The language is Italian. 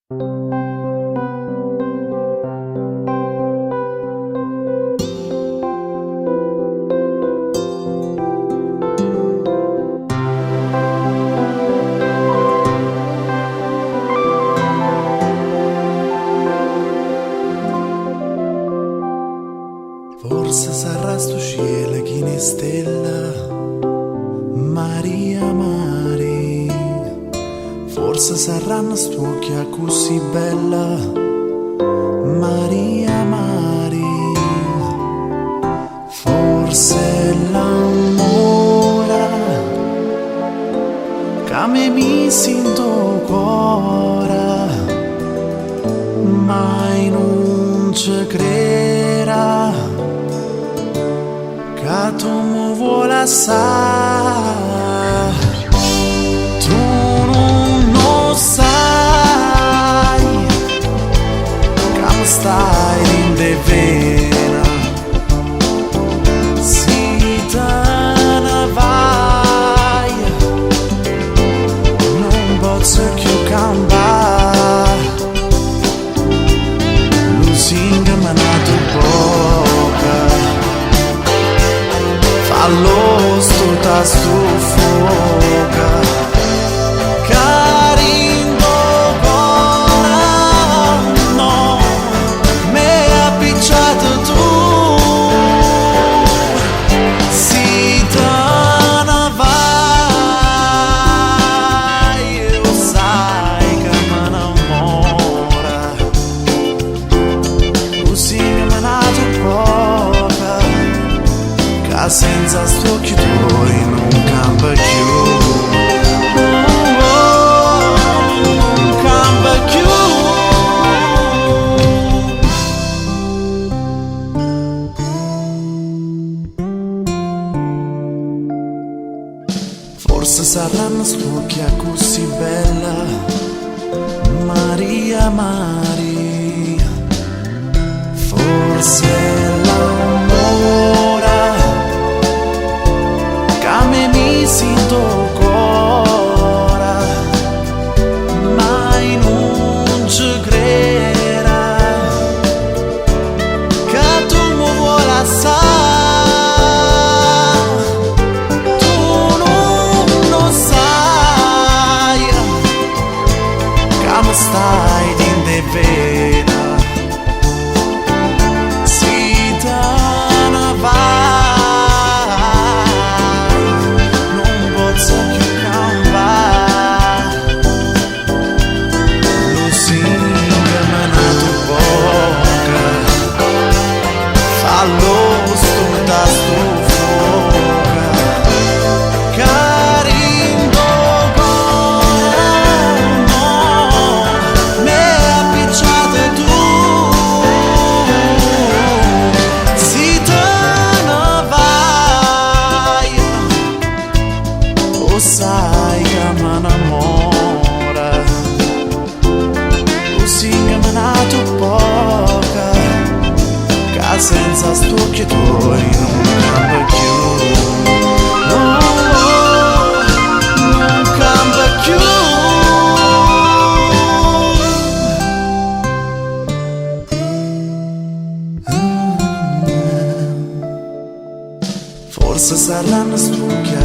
Forse sarà sto cielo che ne stella, Maria Mari. Forse saranno st'occhia così bella, Maria Mari. Forse l'amore che mi sento cuore, mai non ci crederà che tu mi vuoi lasciare. Tu non sai che mi stai in de vena. Se te ne vai non posso più cambiare. Lusinga mi ha dato poca, fallo sto tasto fuoca, carindo cuore, no, me ha picciato tu. Si te ne vai, lo sai che me innamora. Così mi ha dato poca, che senza sto occhi tuoi non cambia più. Non cambia più. Forse saranno st'occhia così bella, Maria Mari. Forse l'amore che mi sento cuore, mai non ci crederà che tu mi vuoi lasciare. Tu non sai che mi stai in de vena. Se te ne vai non posso più cambiare. Lusinga mi ha dato poca, fallo sto tasto fuoca, carindo cuore, no, me ha picciato tu. Se te ne vai, lo sai che mi innamora. Lusinga mi ha dato poca, che senza st'occhi tuoi non cambia più. No, non cambia più. Forse saranno st'occhia